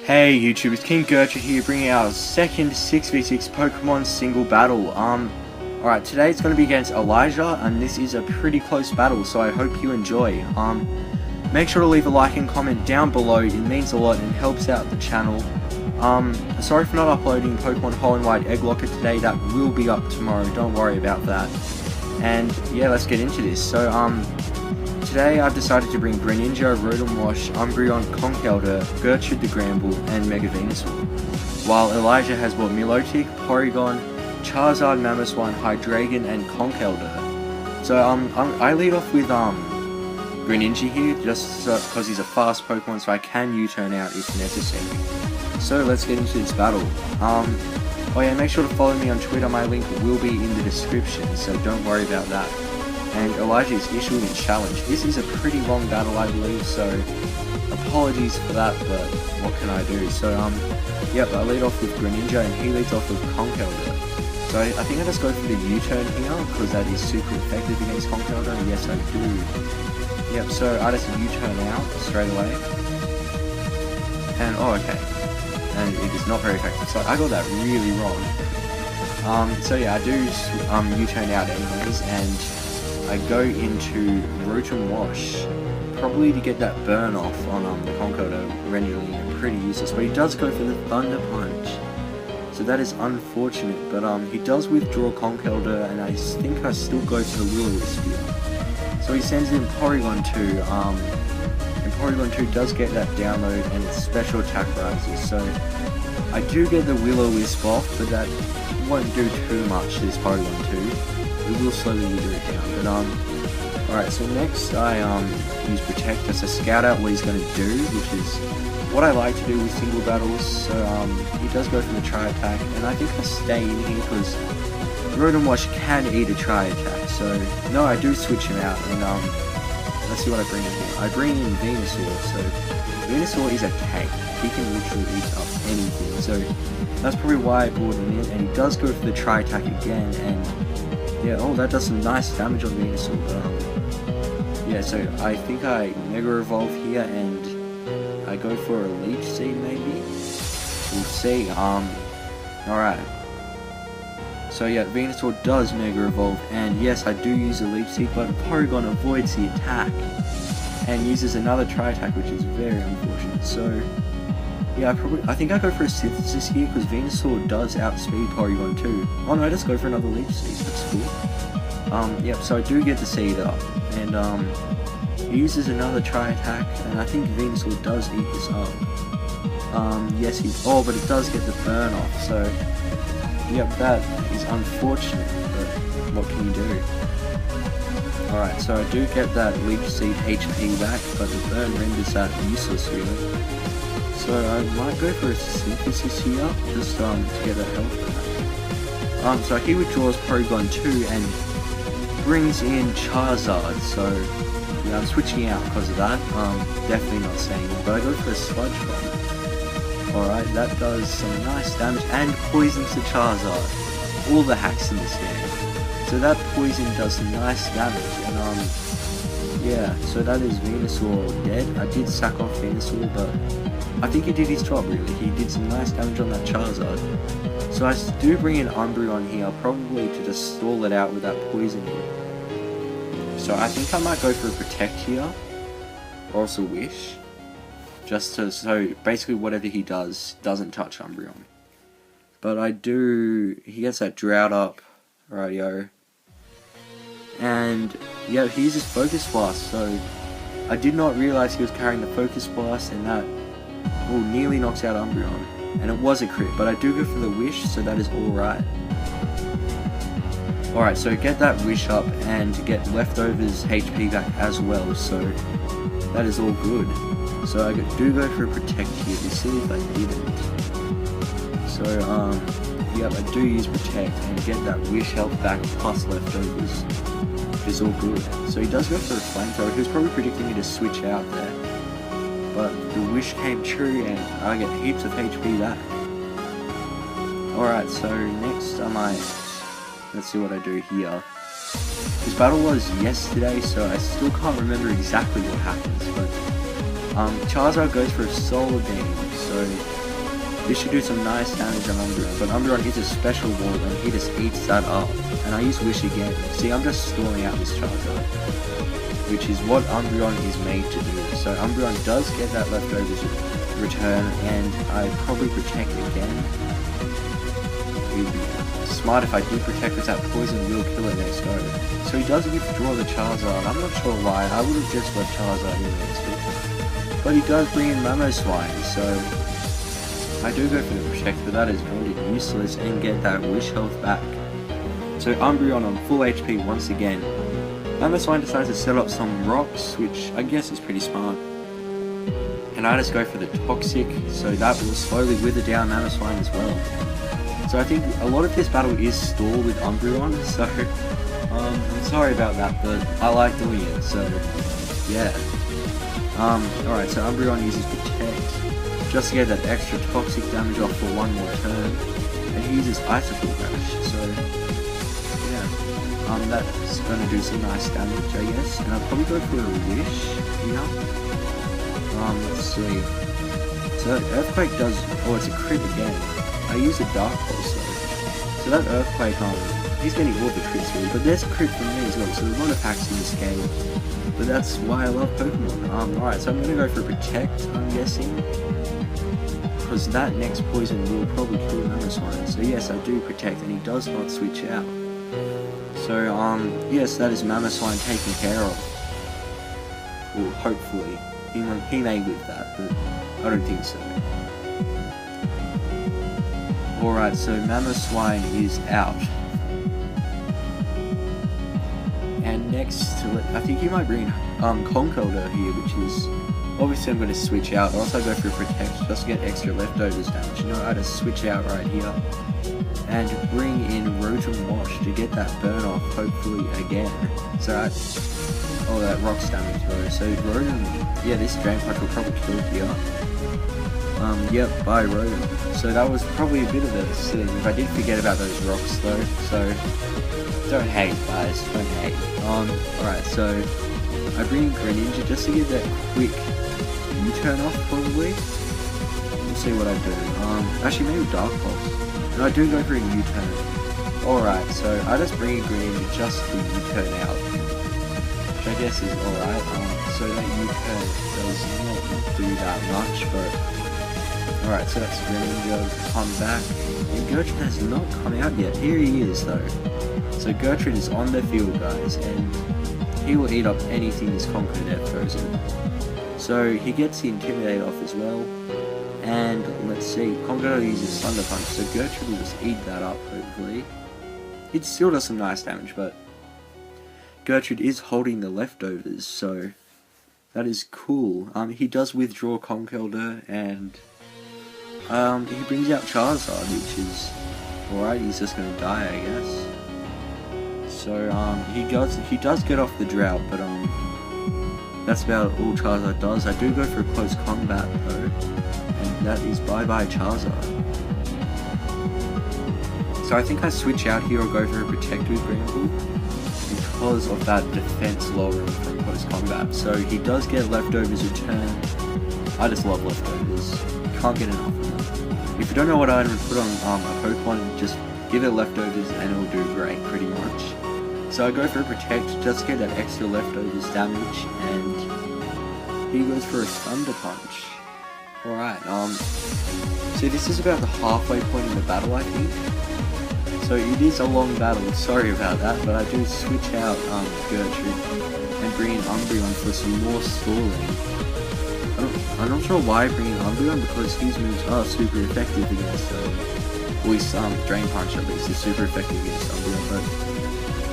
Hey YouTube, it's King Gertrude here, bringing our second 6v6 Pokemon single battle. Alright, today it's going to be against Elijah, and this is a pretty close battle, so I hope you enjoy. Make sure to leave a like and comment down below, it means a lot and helps out the channel. Sorry for not uploading Pokemon Whole and White Egg Locker today, that will be up tomorrow, don't worry about that. And yeah, let's get into this. So, today I've decided to bring Greninja, Rotom-Wash, Umbreon, Conkeldurr, Gertrude the Gramble, and Mega Venusaur. While Elijah has brought Milotic, Porygon, Charizard, Mamoswine, Hydreigon, and Conkeldurr. So I lead off with Greninja here, just because he's a fast Pokemon, so I can U-turn out if necessary. So let's get into this battle. Oh yeah, make sure to follow me on Twitter, my link will be in the description, so don't worry about that. And Elijah is issuing a challenge. This is a pretty long battle, I believe, so apologies for that, but what can I do? So, yep, I lead off with Greninja, and he leads off with Conkeldurr. So I think I just go for the U-turn here, because that is super effective against Conkeldurr, and yes, I do. Yep, so I just U-turn out straight away. And, oh, okay. And it is not very effective, so I got that really wrong. So yeah, I do U-turn out anyways, and I go into Rotom-Wash, probably to get that burn off on the Conkeldurr, rendering it pretty useless, but he does go for the Thunder Punch, so that is unfortunate, but he does withdraw Conkeldurr, and I think I still go for the Will-O-Wisp here. So he sends in Porygon 2, and Porygon 2 does get that download, and its special attack rises, so I do get the Will-O-Wisp off, but that won't do too much to this Porygon 2. It will slowly wither it down, but alright, so next I use Protect just to scout out what he's going to do, which is what I like to do with single battles. So he does go for the Tri-Attack, and I think I stay in here because Rotom-Wash can eat a Tri-Attack, so no, I do switch him out, and let's see what I bring in here. I bring in Venusaur, so Venusaur is a tank, he can literally eat up anything, so that's probably why I brought him in, and he does go for the Tri-Attack again, and yeah, oh, that does some nice damage on Venusaur, but yeah, so I think I Mega Evolve here, and I go for a Leech Seed maybe? We'll see, alright. So yeah, Venusaur does Mega Evolve, and yes, I do use a Leech Seed, but Porygon avoids the attack, and uses another Tri-Attack, which is very unfortunate, so yeah, I think I go for a Synthesis here, because Venusaur does outspeed Porygon 2. Oh no, I just go for another Leech Seed, that's cool. Yep, so I do get the Seed up, and he uses another Tri-Attack, and I think Venusaur does eat this up. Yes, oh, but it does get the burn off, so yep, that is unfortunate, but what can you do? Alright, so I do get that Leech Seed HP back, but the burn renders that useless really. So I might go for a Synthesis here, just to get that health back. So he withdraws Porygon 2 and brings in Charizard, so yeah, I'm switching out because of that. Definitely not saying it, but I go for a Sludge Bomb. Alright, that does some nice damage and poisons the Charizard. All the hacks in this game. So that poison does some nice damage, and yeah, so that is Venusaur dead. I did sack off Venusaur, but I think he did his job really. He did some nice damage on that Charizard. So I do bring in Umbreon here, probably to just stall it out with that poison here. So I think I might go for a Protect here, or also Wish. Just to, so basically whatever he does doesn't touch Umbreon. But he gets that Drought up, rightio. And yeah, he uses Focus Blast, so I did not realize he was carrying the Focus Blast, and that nearly knocks out Umbreon. And it was a crit, but I do go for the Wish, so that is alright. Alright, so get that Wish up and get Leftovers HP back as well, so that is all good. So I do go for a Protect here, to see if I didn't. So, yep, I do use Protect and get that Wish health back plus Leftovers, which is all good. So he does go for a Flamethrower. He was probably predicting me to switch out there, but the Wish came true and I get heaps of HP back. Alright, so next I might, let's see what I do here. This battle was yesterday, so I still can't remember exactly what happens, but Charizard goes for a Solar Beam, so so this should do some nice damage on Umbreon, but Umbreon is a special wall and he just eats that up. And I use Wish again. See, I'm just stalling out this Charizard, which is what Umbreon is made to do. So Umbreon does get that leftovers return, and I probably protect again. It would be smart if I do protect, because that poison will kill it next go. So he does withdraw the Charizard. I'm not sure why. I would have just left Charizard in next go. But he does bring in Mamoswine, so I do go for the protect, but that is rendered useless, and get that Wish health back. So Umbreon on full HP once again. Mamoswine decides to set up some rocks, which I guess is pretty smart. And I just go for the Toxic, so that will slowly wither down Mamoswine as well. So I think a lot of this battle is stall with Umbreon, so I'm sorry about that, but I like doing it, so yeah. Alright, so Umbreon uses Protect, just to get that extra Toxic damage off for one more turn, and he uses Icicle Crash, so yeah. That's gonna do some nice damage, I guess, and I'll probably go for a Wish here. Let's see. So that Earthquake does, oh, it's a crit again. I use a Dark Pulse though. So that Earthquake, he's getting all the crits really, but there's a crit from me as well, so there's a lot of hacks in this game. But that's why I love Pokemon. Alright, so I'm gonna go for Protect, I'm guessing. Because that next poison will probably kill Mamoswine. So yes, I do Protect, and he does not switch out. So, yes, that is Mamoswine taken care of. Well, hopefully. He may live that, but I don't think so. Alright, so Mamoswine is out. And next to it, I think he might bring Conkeldurr here, which is... Obviously I'm going to switch out, or else I go for Protect, just to get extra leftovers damage. You know, I just switch out right here. And bring in Rotom Wash to get that burn off, hopefully again. So oh, that rocks damage though. So Rotom, yeah, this Drain Punch will probably kill here. Yep, bye Rotom. So that was probably a bit of a silly move. I did forget about those rocks though, so don't hate guys, don't hate. Alright, so I bring in Greninja just to get that quick U-turn off probably. Let's see what I do. Actually maybe Dark Pulse. And I do go for a U-turn. Alright, so I just bring in Greninja just to U-turn out. Which I guess is alright. So that U-turn does not do that much, but... Alright, so that's Greninja, come back. And Gertrude has not come out yet. Here he is though. So Gertrude is on the field guys, and he will eat up anything this Conqueror Death throws in. So he gets the Intimidate off as well. And let's see, Conkeldurr uses Thunder Punch, so Gertrude will just eat that up hopefully. It still does some nice damage, but Gertrude is holding the leftovers, so that is cool. He does withdraw Conkeldurr, and he brings out Charizard, which is alright. He's just gonna die, I guess. So he does get off the drought, but that's about all Charizard does. I do go for a close combat though, and that is bye bye Charizard. So I think I switch out here or go for a Protect with Granbull because of that defense lowering from close combat. So he does get leftovers return. I just love leftovers. Can't get enough of them. If you don't know what item to put on a Pokemon, just give it leftovers and it'll do great pretty much. So I go for a Protect just to get that extra leftovers damage, and he goes for a Thunder Punch. Alright, so this is about the halfway point in the battle, I think. So it is a long battle, sorry about that, but I do switch out Gertrude and bring in Umbreon for some more stalling. I'm not sure why I bring in Umbreon, because his moves are super effective against, at least Drain Punch at least is super effective against Umbreon, but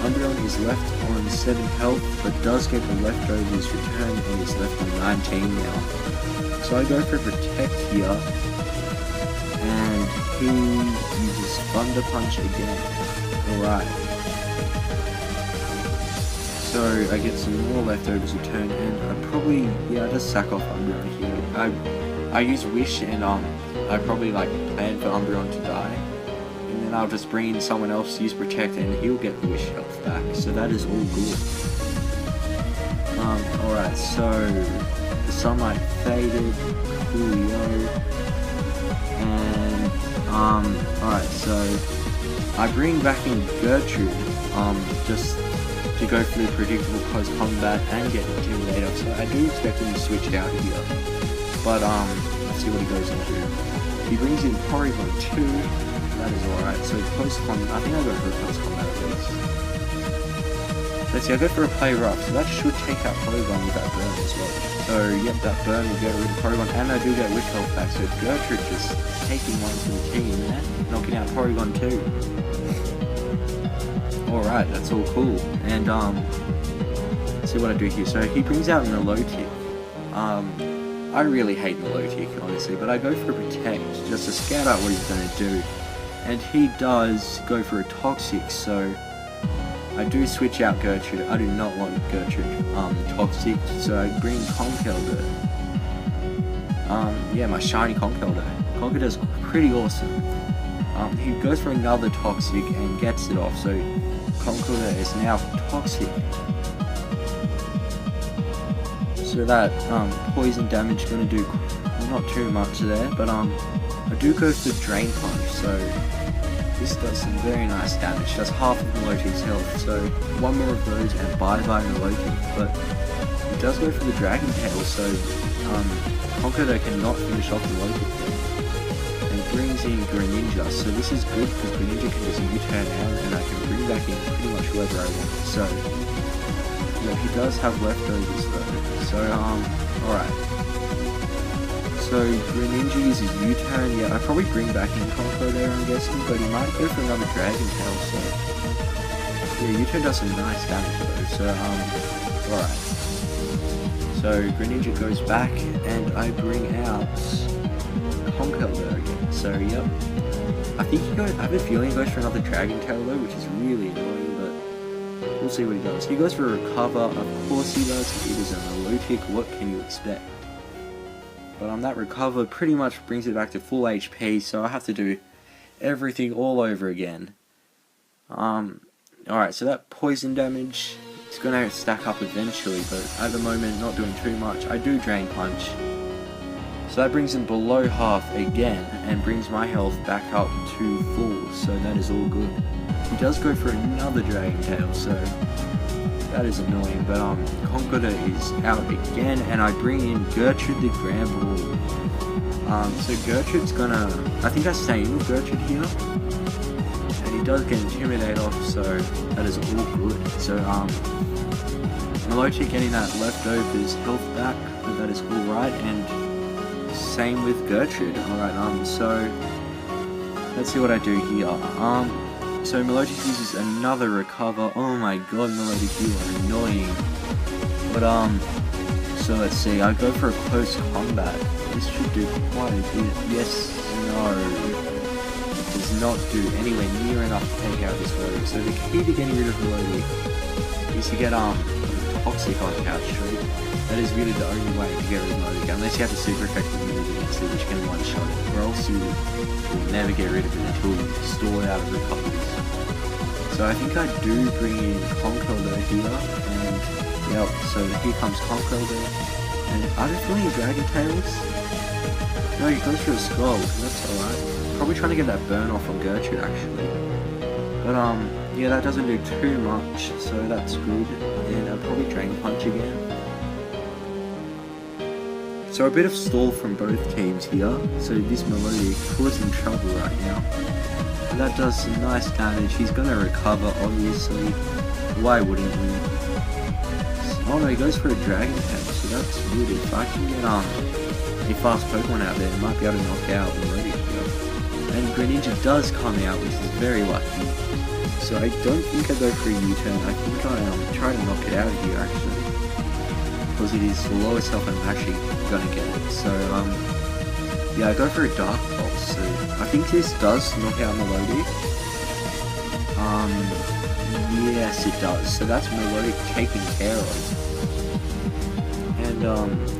Umbreon is left on 7 health, but does get the leftovers return and is left on 19 now. So I go for Protect here, and he uses Thunder Punch again. Alright. So I get some more leftovers return, and I probably, yeah, I just sack off Umbreon here. I use Wish, and I probably plan for Umbreon to die. And then I'll just bring in someone else, use Protect, and he'll get the Wish health back. So that is all good. Alright, so the sunlight faded, coolio. So I bring back in Gertrude, just to go for the predictable close combat and get Intimidator. So I do expect him to switch out here. But let's see what he goes into. He brings in Porygon 2. That is alright. So close combat. I think I go for a close combat at least. Let's see, I go for a play rough. So that should take out Porygon with that burn as well. So yep, that burn will get rid of Porygon, and I do get Wish Health back. So Gertrude just taking one from the team there, knocking out Porygon 2. Alright, that's all cool. And let's see what I do here. So he brings out Milotic. I really hate Milotic, honestly, but I go for Protect just to scout out what he's going to do. And he does go for a Toxic, so I do switch out Gertrude. I do not want Gertrude Toxic, so I bring Conkeldurr. Yeah, my shiny Conkeldurr. Conkeldurr's pretty awesome. He goes for another Toxic and gets it off, so Conkeldurr is now Toxic. So that poison damage is going to do not too much there, but I do go for Drain Punch, so this does some very nice damage, does half of Milotic's health, so one more of those and bye-bye Milotic, but it does go for the Dragon Tail, so Conkeldurr cannot finish off Milotic there. And brings in Greninja, so this is good because Greninja can just U-turn out and I can bring back in pretty much whoever I want, so yeah, he does have leftovers though, so alright. So Greninja uses U-turn, yeah, I probably bring back in Conkeldurr I'm guessing, but he might go for another Dragon Tail, so yeah, U-turn does some nice damage though, so alright. So Greninja goes back and I bring out Conkeldurr again, so yep. I think I have a feeling he goes for another Dragon Tail though, which is really annoying, but we'll see what he does. He goes for a Recover, of course he does, it is a Milotic, what can you expect? But that Recover pretty much brings it back to full HP, so I have to do everything all over again. Alright, so that poison damage is going to stack up eventually, but at the moment not doing too much. I do Drain Punch. So that brings him below half again, and brings my health back up to full, so that is all good. He does go for another Dragon Tail, so that is annoying, but Conkeldurr is out again, and I bring in Gertrude the Grand Ball. So Gertrude's gonna, I think I stay in with Gertrude here, and he does get Intimidate off, so that is all good. So Milotic getting that leftovers health back, but that is alright, and same with Gertrude. Alright, so let's see what I do here. So Milotic uses another Recover. Oh my god, Milotic, you are annoying. But so let's see, I go for a close combat. This should do quite a bit. Yes, no. It does not do anywhere near enough to take out this Milotic. So the key to getting rid of Milotic is to get Toxic on Couch Street. That is really the only way to get rid of Milotic, unless you have a super effective move against it which can one-shot it, or else you will never get rid of it until you store it out of recoveries. So I think I do bring in Conkeldurr here, and yep, so here comes Conkeldurr, and I have a feeling he Dragon Tails? No, he goes for a Skull, that's alright. Probably trying to get that burn off on Gertrude actually. But yeah, that doesn't do too much, so that's good, and I'll probably Drain Punch again. So a bit of stall from both teams here, so this Milotic is in trouble right now. And that does some nice damage, he's gonna recover obviously, why wouldn't he? Oh no, he goes for a Dragon Tail, so that's good. If I can get a fast Pokemon out there, I might be able to knock out Milotic here. And Greninja does come out, which is very lucky. So I don't think I go for a U-turn, I think I try to knock it out here actually. Because it is the lowest health I'm actually gonna get it. So yeah, I go for a Dark Pulse. So I think this does knock out Milotic. Yes it does. So that's Milotic taken care of. And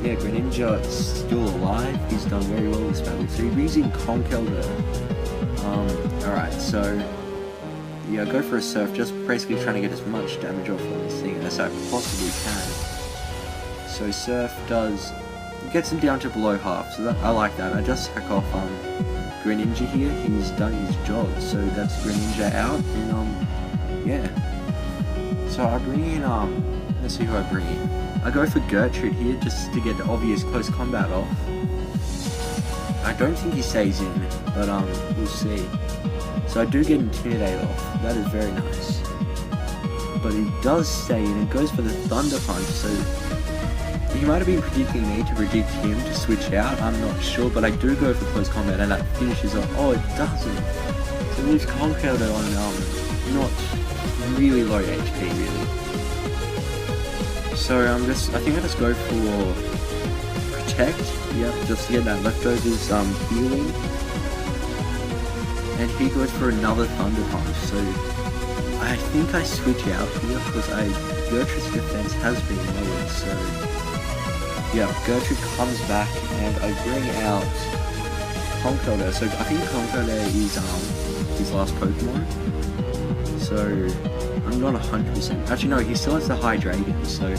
yeah, Greninja is still alive. He's done very well this battle. So he's using Conkeldurr. Alright, so yeah, I go for a Surf, just basically trying to get as much damage off on this thing as I possibly can. So Surf does gets him down to below half, so that, I like that. I just sack off Greninja here. He's done his job, so that's Greninja out, and yeah. So I bring in let's see who I bring in. I go for Gertrude here just to get the obvious close combat off. I don't think he stays in, but we'll see. So I do get Intimidate off. That is very nice. But he does stay in and goes for the Thunder Punch, so he might have been predicting me to predict him to switch out, I'm not sure, but I do go for close combat and that finishes off. Oh, it doesn't. So leaves Conkeldurr on not really low HP really. So I think I just go for Protect, yep, just to get that leftovers healing. And he goes for another Thunder Punch, so I think I switch out here because Gertrude's defense has been lowered, so yeah, Gertrude comes back and I bring out Conkeldurr. So I think Conkeldurr is his last Pokemon. So I'm not 100%. Actually no, he still has the Hydreigon, so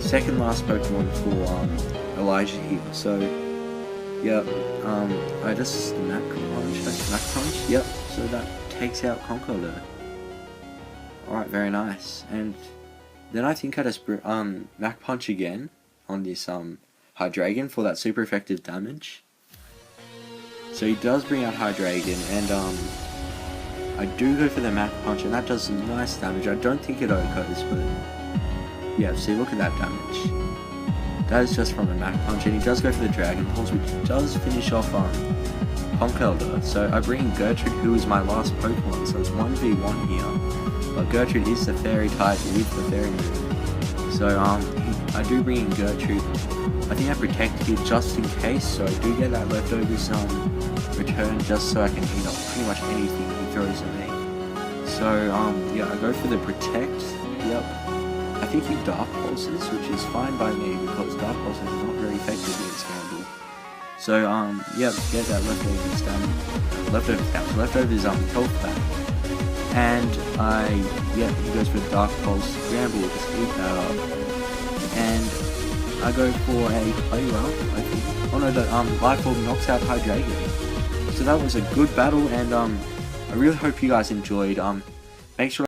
second last Pokemon for Elijah here. So yeah, I just Mach Punch, yep, so that takes out Conkeldurr. Alright, very nice. And then I think I just Mach Punch again on this Hydreigon for that super effective damage. So he does bring out Hydreigon, and I do go for the Mach Punch, and that does some nice damage. I don't think it OHKOs, but yeah, see, look at that damage. That is just from a Mach Punch, and he does go for the Dragon Pulse, which does finish off Conkeldurr. So I bring in Gertrude, who is my last Pokemon, so it's 1v1 here. But Gertrude is the Fairy type with the Fairy move. So I do bring in Gertrude. I think I protect here just in case, so I do get that leftovers return just so I can eat up pretty much anything he throws at me. So yeah, I go for the Protect. Yep. I think he Dark Pulses, which is fine by me because Dark Pulses is not very effective against Gamble. So yeah, get that leftovers health back. And yeah, he goes for Dark Pulse. Gamble will just eat that up. And I go for a Play Rough, I think. Oh no, the Life Orb knocks out Hydreigon. So that was a good battle, and I really hope you guys enjoyed. Make sure